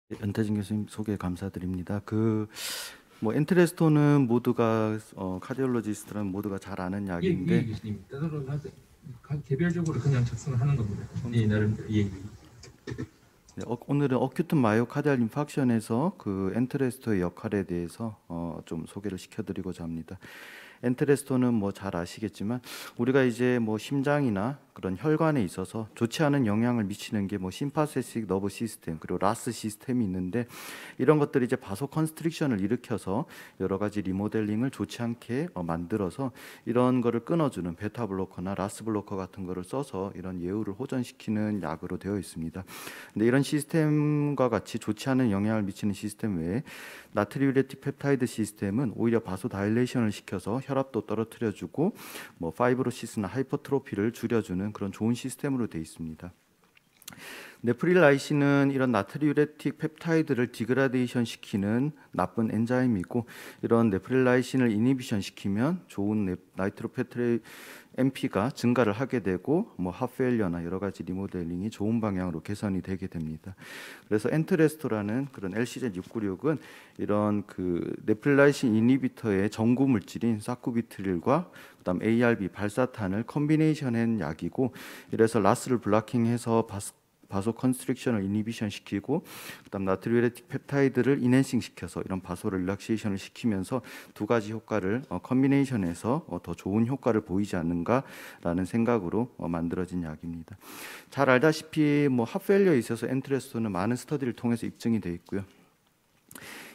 연태진 교수님 소개 감사드립니다. 뭐 엔트레스토는 모두가 카디올로지스트라면 모두가 잘 아는 약인데 교수님 따로 개별적으로 그냥 작성하는 겁니다. 이 나름 오늘은 어큐트 마이오카디알 인팍션에서 그 엔트레스토의 역할에 대해서 좀 소개를 시켜드리고자 합니다. 엔트레스토는 뭐 잘 아시겠지만 우리가 이제 뭐 심장이나 그런 혈관에 있어서 좋지 않은 영향을 미치는 게 뭐 심파세틱 너브 시스템 그리고 라스 시스템이 있는데 이런 것들이 이제 바소 컨스트릭션을 일으켜서 여러 가지 리모델링을 좋지 않게 만들어서 이런 거를 끊어주는 베타 블로커나 라스 블로커 같은 거를 써서 이런 예후를 호전시키는 약으로 되어 있습니다. 근데 이런 시스템과 같이 좋지 않은 영향을 미치는 시스템 외에 나트리우레틱 펩타이드 시스템은 오히려 바소 다일레이션을 시켜서 혈압도 떨어뜨려주고 뭐 파이브로시스나 하이퍼트로피를 줄여주는 그런 좋은 시스템으로 되어 있습니다. 네프릴라이신은 이런 나트리우레틱 펩타이드를 디그라데이션 시키는 나쁜 엔자임이고 이런 네프릴라이신을 이니비션 시키면 좋은 나이트로페트레 MP가 증가를 하게 되고 뭐 하페일러나 여러 가지 리모델링이 좋은 방향으로 개선이 되게 됩니다. 그래서 엔트레스토라는 그런 LCZ696은 이런 그 네프릴라이신 이니비터의 전구 물질인 사쿠비트릴과 그다음 ARB 발사탄을 컨비네이션한 약이고 이래서 라스를 블락킹해서 바소 컨스트릭션을 이니비션 시키고 그다음 나트리우레틱 펩타이드를 인핸싱 시켜서 이런 바소를 릴락세이션을 시키면서 두 가지 효과를 컨비네이션해서 더 좋은 효과를 보이지 않는가라는 생각으로 만들어진 약입니다. 잘 알다시피 뭐 핫페일러에 있어서 엔트레스토는 많은 스터디를 통해서 입증이 되어 있고요.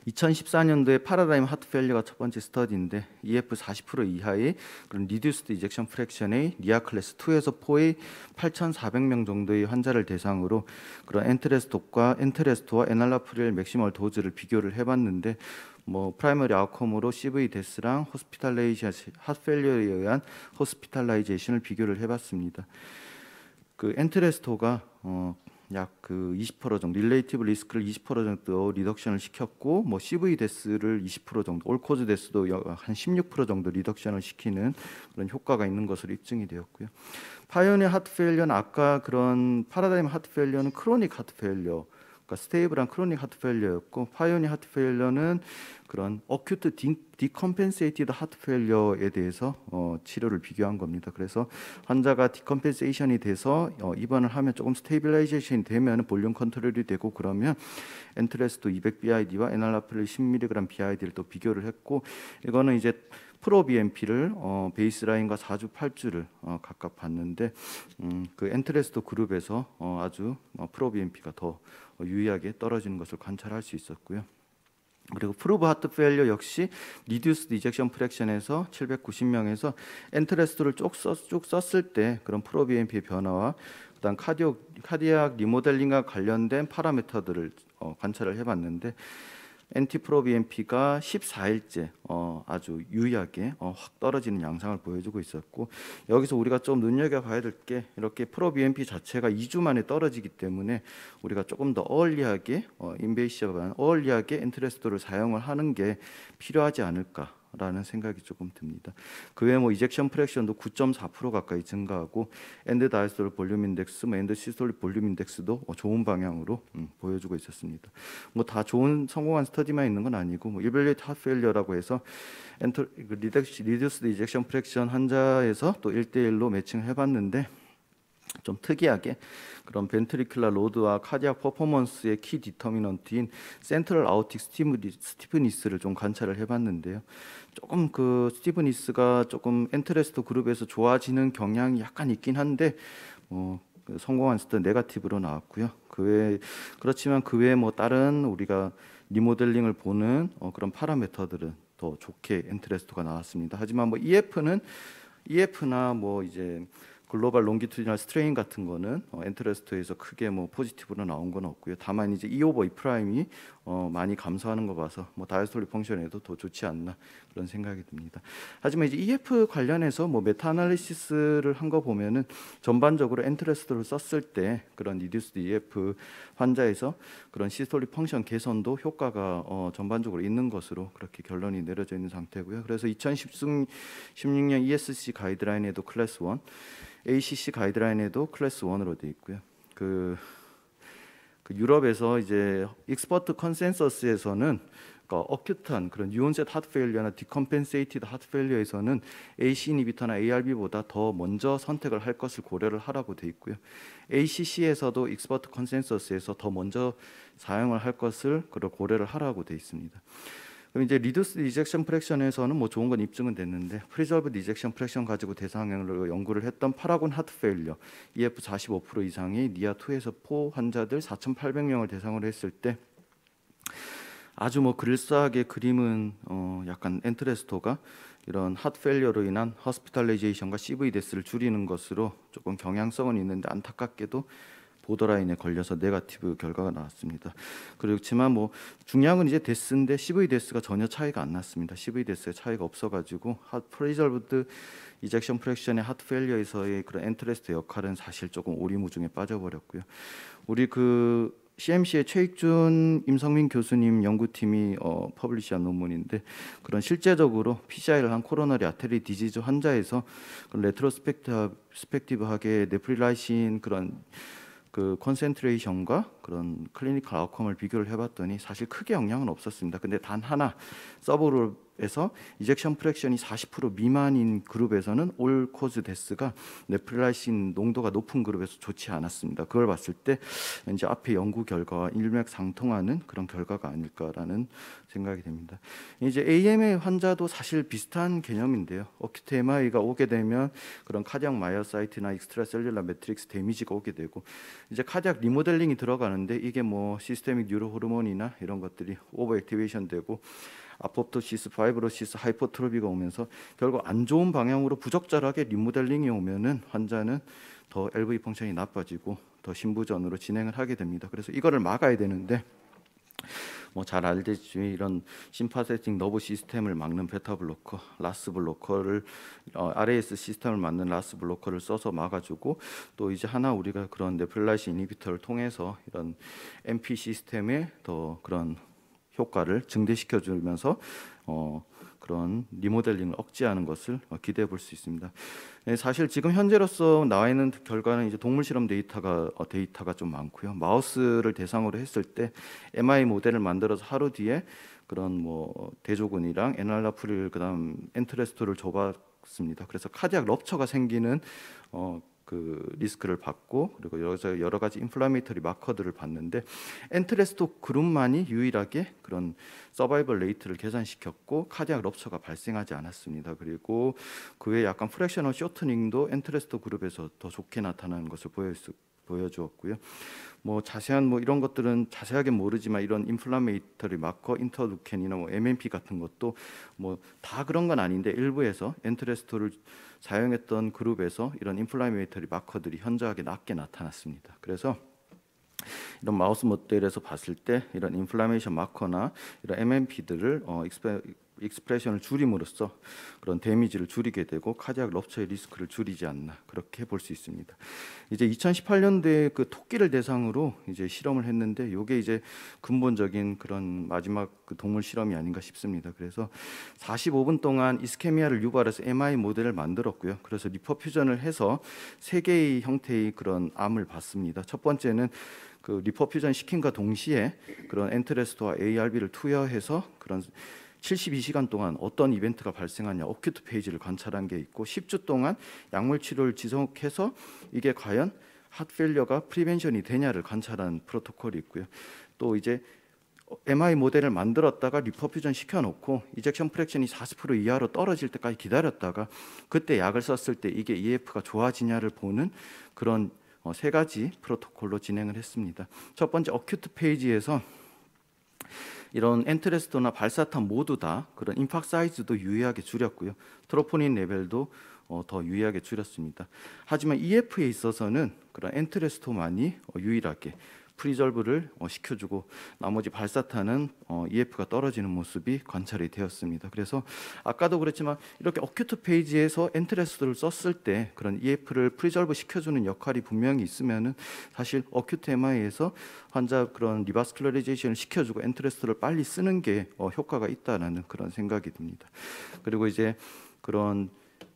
2014년도에 파라다임 하트 페일리어가 첫 번째 스터디인데 EF 40% 이하의 그런 리듀스드 이젝션 프랙션의 리아 클래스 2에서 4의 8,400명 정도의 환자를 대상으로 그런 엔트레스토와 에날라프릴 맥시멀 도즈를 비교를 해봤는데 뭐 프라이머리 아웃컴으로 CV 데스랑 핫페일리어에 의한 호스피탈라이제이션을 비교를 해봤습니다. 그 엔트레스토가 약 그 20% 정도 릴레이티브 리스크를 20% 정도 리덕션을 시켰고 뭐 CV 데스를 20% 정도 올코즈 데스도 한 16% 정도 리덕션을 시키는 그런 효과가 있는 것으로 입증이 되었고요. 파이오니어 하트 페일리어는 아까 그런 파라다임 하트 페일리어는 크로닉 하트 페일리어 그러니까 스테이블한 크로닉 하트 페일리어였고 파이오니어 하트 페일리어는 그런 어큐트 디컴펜세이티드 하트 페일리어에 대해서 치료를 비교한 겁니다. 그래서 환자가 디컴펜세이션이 돼서 입원을 하면 조금 스테이빌라이제이션이 되면 볼륨 컨트롤이 되고 그러면 엔트레스토 200 BID와 에날라프릴 10mg BID를 또 비교를 했고 이거는 이제 프로 BMP를 베이스라인과 4주 8주를 각각 봤는데 그 엔트레스토 그룹에서 아주 프로 BMP가 더 유의하게 떨어지는 것을 관찰할 수 있었고요. 그리고 프루브 하트 페일리어 역시 리듀스드 이젝션 프랙션에서 790명에서 엔트레스토를 쭉 썼을 때 그런 프로 BMP의 변화와 그다음 카디악 리모델링과 관련된 파라미터들을 관찰을 해봤는데 엔티프로비엠피가 14일째 아주 유의하게 확 떨어지는 양상을 보여주고 있었고 여기서 우리가 좀 눈여겨봐야 될 게 이렇게 프로비엠피 자체가 2주 만에 떨어지기 때문에 우리가 조금 더 어얼리하게 인베이시브한 어얼리하게 엔트레스토를 사용을 하는 게 필요하지 않을까 라는 생각이 조금 듭니다. 그 외에 뭐 이젝션 프랙션도 9.4% 가까이 증가하고 엔드 다이스톨 볼륨 인덱스, 엔드 시스톨릭 볼륨 인덱스도 좋은 방향으로 보여주고 있었습니다. 뭐 다 좋은 성공한 스터디만 있는 건 아니고 뭐 이벨리에이트 핫 페일리어라고 해서 리듀스드 이젝션 프랙션 환자에서 또 1대1로 매칭을 해봤는데 좀 특이하게 그런 벤트리큘라 로드와 카디악 퍼포먼스의 키 디터미넌트인 센트럴 아우틱 스티프니스를 좀 관찰을 해봤는데요. 조금 그 스티프니스가 조금 엔트레스토 그룹에서 좋아지는 경향이 약간 있긴 한데 그 성공한 스터 네거티브로 나왔고요. 그렇지만 그 외에 뭐 다른 우리가 리모델링을 보는 그런 파라미터들은 더 좋게 엔트레스토가 나왔습니다. 하지만 뭐 EF나 뭐 이제 글로벌 롱기튜디널 스트레인 같은 거는 엔트레스토에서 크게 뭐 포지티브로 나온 건 없고요. 다만 이제 E 오버 E 프라임이 많이 감소하는 거 봐서 뭐 다이스톨릭 펑션에도 더 좋지 않나 그런 생각이 듭니다. 하지만 이제 EF 관련해서 뭐 메타 아날리시스를 한 거 보면은 전반적으로 엔트레스토를 썼을 때 그런 리듀스드 EF 환자에서 그런 시스톨릭 펑션 개선도 효과가 전반적으로 있는 것으로 그렇게 결론이 내려져 있는 상태고요. 그래서 2016년 ESC 가이드라인에도 클래스 1 ACC 가이드라인에도 클래스 1으로 되어 있고요. 그 유럽에서 이제 익스퍼트 컨센서스에서는 어큐트한 그런 뉴온셋 하트 페일리어나 디컴펜세이티드 하트 페일리어에서는 AC 이니비터나 ARB보다 더 먼저 선택을 할 것을 고려를 하라고 돼 있고요. ACC에서도 익스퍼트 컨센서스에서 더 먼저 사용을 할 것을 고려를 하라고 돼 있습니다. 그럼 이제 리듀스 리젝션 프랙션에서는 뭐 좋은 건 입증은 됐는데 프리저브 리젝션 프랙션 가지고 대상으로 연구를 했던 파라곤 하트 페일리어 EF 45% 이상의 니아 2에서 4 환자들 4,800명을 대상으로 했을 때 아주 뭐 그럴싸하게 그림은 약간 엔트레스토가 이런 하트 페일리어로 인한 허스피탈라이제이션과 CV 데스를 줄이는 것으로 조금 경향성은 있는데 안타깝게도 보더라인에 걸려서 네거티브 결과가 나왔습니다. 그렇지만 뭐 중요한 건 이제 데스인데 CV 데스가 전혀 차이가 안 났습니다. CV 데스의 차이가 없어가지고 프리저브드 이젝션 프랙션의 하트 페일리어에서의 그런 엔트레스트 역할은 사실 조금 오리무중에 빠져버렸고요. 우리 그 CMC의 최익준, 임성민 교수님 연구팀이 퍼블리시한 논문인데 그런 실제적으로 PCI를 한 코로너리 아테리 디지즈 환자에서 그런 레트로스펙티브하게 네프릴라이신 그런 그 컨센트레이션과 그런 클리니컬 아웃컴을 비교를 해봤더니 사실 크게 영향은 없었습니다. 근데 단 하나 서브그룹에서 이젝션 프랙션이 40% 미만인 그룹에서는 올 코즈 데스가 네프릴라이신 농도가 높은 그룹에서 좋지 않았습니다. 그걸 봤을 때 왠지 앞에 연구 결과와 일맥상통하는 그런 결과가 아닐까라는 생각이 됩니다. 이제 AMA 환자도 사실 비슷한 개념인데요. 어큐트 MI가 오게 되면 그런 카디악 마이오사이트나 익스트라셀룰라 매트릭스 데미지가 오게 되고 이제 카디악 리모델링이 들어가는데 이게 뭐 시스테믹 뉴로 호르몬이나 이런 것들이 오버 액티베이션 되고 아포프토시스, 파이브로시스, 하이퍼트로피가 오면서 결국 안 좋은 방향으로 부적절하게 리모델링이 오면은 환자는 더 LV 펑션이 나빠지고 더 신부전으로 진행을 하게 됩니다. 그래서 이거를 막아야 되는데 뭐 잘 알듯이 이런 심파세틱 너브 시스템을 막는 베타 블로커, 라스 블로커를 RAS 시스템을 막는 라스 블로커를 써서 막아주고 또 이제 하나 우리가 그런 네프릴라이시 이니비터를 통해서 이런 MP 시스템의 더 그런 효과를 증대시켜 주면서 그런 리모델링을 억제하는 것을 기대해 볼 수 있습니다. 사실 지금 현재로서 나와 있는 결과는 이제 동물 실험 데이터가 좀 많고요. 마우스를 대상으로 했을 때 MI 모델을 만들어서 하루 뒤에 그런 뭐 대조군이랑 에날라프릴 그다음 엔트레스토를 줘봤습니다. 그래서 카디악 럽처가 생기는 그 리스크를 받고 그리고 여러 가지 인플라메이터리 마커들을 봤는데 엔트레스토 그룹만이 유일하게 그런 서바이벌 레이트를 계산시켰고 카디악 럽처가 발생하지 않았습니다. 그리고 그 외에 약간 프랙셔널 쇼트닝도 엔트레스토 그룹에서 더 좋게 나타나는 것을 보여주었고요. 뭐 자세한 뭐 이런 것들은 자세하게 모르지만 이런 인플라메이터리 마커, 인터루켄이나 뭐 MMP 같은 것도 뭐 다 그런 건 아닌데 일부에서 엔트레스토를 사용했던 그룹에서 이런 인플라메이터리 마커들이 현저하게 낮게 나타났습니다. 그래서 이런 마우스 모델에서 봤을 때 이런 인플라메이션 마커나 이런 MMP들을 익스프레션을 줄임으로써 그런 데미지를 줄이게 되고 카디악 럽처의 리스크를 줄이지 않나 그렇게 볼 수 있습니다. 이제 2018년도에 그 토끼를 대상으로 이제 실험을 했는데 이게 이제 근본적인 그런 마지막 그 동물 실험이 아닌가 싶습니다. 그래서 45분 동안 이스케미아를 유발해서 MI 모델을 만들었고요. 그래서 리퍼퓨전을 해서 세 개의 형태의 그런 암을 봤습니다. 첫 번째는 그 리퍼퓨전 시킨과 동시에 그런 엔트레스토와 ARB를 투여해서 그런 72시간 동안 어떤 이벤트가 발생하냐 어큐트 페이지를 관찰한 게 있고 10주 동안 약물 치료를 지속해서 이게 과연 핫페일리어가 프리벤션이 되냐를 관찰한 프로토콜이 있고요. 또 이제 MI 모델을 만들었다가 리퍼퓨전 시켜놓고 이젝션 프랙션이 40% 이하로 떨어질 때까지 기다렸다가 그때 약을 썼을 때 이게 EF가 좋아지냐를 보는 그런 세 가지 프로토콜로 진행을 했습니다. 첫 번째 어큐트 페이지에서 이런 엔트레스토나 발사탄 모두 다 그런 임팍 사이즈도 유의하게 줄였고요. 트로포닌 레벨도 더 유의하게 줄였습니다. 하지만 EF에 있어서는 그런 엔트레스토만이 유일하게 프리졸브를 시켜주고 나머지 발사탄은 EF가 떨어지는 모습이 관찰이 되었습니다. 그래서 아까도 그랬지만 이렇게 어큐트 페이지에서 엔트레스토를 썼을 때 그런 EF를 프리졸브 시켜주는 역할이 분명히 있으면은 사실 어큐트 MI에서 환자 그런 리바스큘러라이제이션을 시켜주고 엔트레스토를 빨리 쓰는 게 효과가 있다라는 그런 생각이 듭니다. 그리고 이제 그런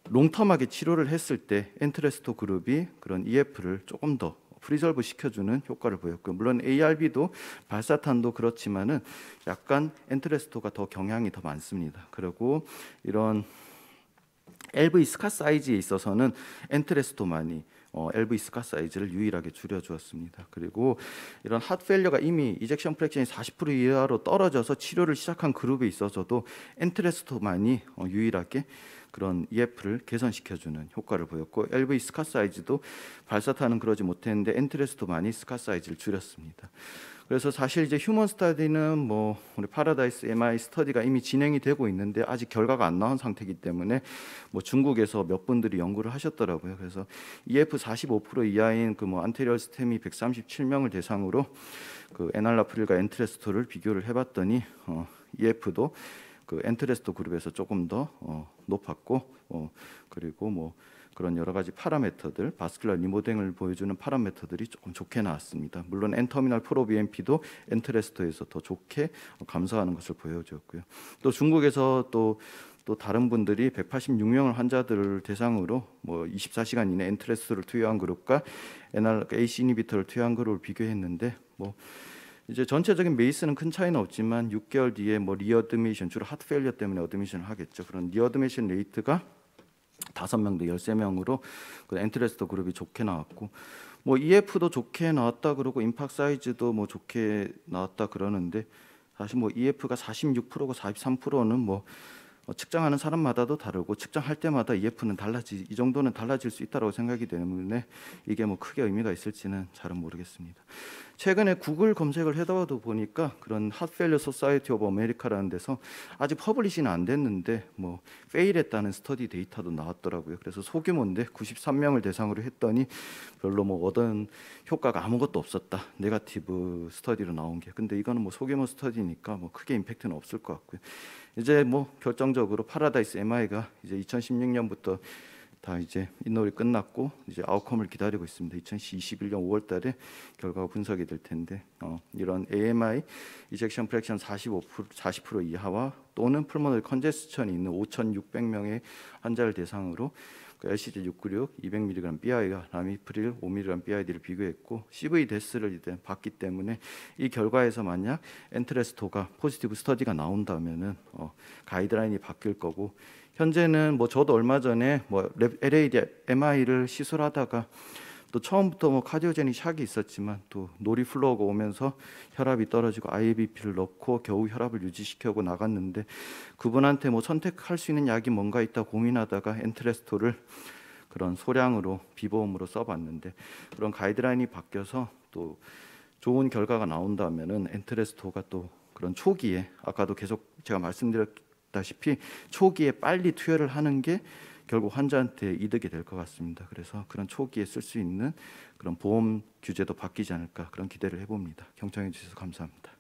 롱텀하게 치료를 했을 때 엔트레스토 그룹이 그런 EF를 조금 더 프리설브 시켜주는 효과를 보였고요. 물론 ARB도 발사탄도 그렇지만은 약간 엔트레스토가 더 경향이 더 많습니다. 그리고 이런 LV 스카 사이즈에 있어서는 엔트레스토만이 LV 스카 사이즈를 유일하게 줄여주었습니다. 그리고 이런 핫 페일러가 이미 이젝션 프랙션이 40% 이하로 떨어져서 치료를 시작한 그룹에 있어서도 엔트레스토만이 유일하게 그런 EF를 개선시켜주는 효과를 보였고 LV 스카 사이즈도 발사탄은 그러지 못했는데 엔트레스토만이 스카 사이즈를 줄였습니다. 그래서 사실 이제 휴먼 스터디는 뭐 우리 파라다이스 MI 스터디가 이미 진행이 되고 있는데 아직 결과가 안 나온 상태이기 때문에 뭐 중국에서 몇 분들이 연구를 하셨더라고요. 그래서 EF 45% 이하인 그 뭐 안테리얼 스테미 137명을 대상으로 그 에날라프릴과 엔트레스토를 비교를 해봤더니 EF도 그 엔트레스토 그룹에서 조금 더 높았고 그리고 뭐 그런 여러 가지 파라미터들, 바스큘라 리모델링을 보여주는 파라미터들이 조금 좋게 나왔습니다. 물론 N터미널 프로BNP도 엔트레스토에서 더 좋게 감소하는 것을 보여주었고요. 또 중국에서 또 다른 분들이 186명을 환자들을 대상으로 뭐 24시간 이내 엔트레스토를 투여한 그룹과 AC 이니비터를 투여한 그룹을 비교했는데 뭐 이제 전체적인 메이스는 큰 차이는 없지만 6개월 뒤에 뭐 리어드미션 주로 하트 페일리어 때문에 어드미션을 하겠죠. 그런 리어드미션 레이트가 5명 대 13명으로 그 엔트레스토 그룹이 좋게 나왔고 뭐 EF도 좋게 나왔다 그러고 임팍 사이즈도 뭐 좋게 나왔다 그러는데 사실 뭐 EF가 46%고 43%는 뭐 측정하는 사람마다도 다르고 측정할 때마다 EF는 이 정도는 달라질 수 있다고 생각이 때문에 이게 뭐 크게 의미가 있을지는 잘은 모르겠습니다. 최근에 구글 검색을 해봐도 보니까 그런 핫페일러 소사이티 오브 아메리카라는 데서 아직 퍼블리시는 안 됐는데 뭐 페일했다는 스터디 데이터도 나왔더라고요. 그래서 소규모인데 93명을 대상으로 했더니 별로 뭐 얻은 효과가 아무것도 없었다. 네거티브 스터디로 나온 게. 근데 이거는 뭐 소규모 스터디니까 뭐 크게 임팩트는 없을 것 같고요. 이제 뭐 결정적으로 파라다이스 MI가 이제 2016년부터 다 이제 인노리 끝났고 이제 아웃컴을 기다리고 있습니다. 2021년 5월달에 결과가 분석이 될 텐데 이런 AMI 이젝션 프랙션 40% 이하와 또는 풀모널 컨제스천이 있는 5,600명의 환자를 대상으로 그 LCD696 200mg BI와 라미프릴 5mg BID를 비교했고 CV 데스를 이제 봤기 때문에 이 결과에서 만약 엔트레스토가 포지티브 스터디가 나온다면은 가이드라인이 바뀔 거고 현재는 뭐 저도 얼마 전에 뭐 LAD MI를 시술하다가 또 처음부터 뭐 카디오제닉 샥이 있었지만 또 노리플로우가 오면서 혈압이 떨어지고 IABP를 넣고 겨우 혈압을 유지시켜고 나갔는데 그분한테 뭐 선택할 수 있는 약이 뭔가 있다 고민하다가 엔트레스토를 그런 소량으로 비보험으로 써봤는데 그런 가이드라인이 바뀌어서 또 좋은 결과가 나온다면은 엔트레스토가 또 그런 초기에 아까도 계속 제가 말씀드렸다시피 초기에 빨리 투여를 하는 게 결국 환자한테 이득이 될 것 같습니다. 그래서 그런 초기에 쓸 수 있는 그런 보험 규제도 바뀌지 않을까 그런 기대를 해봅니다. 경청해 주셔서 감사합니다.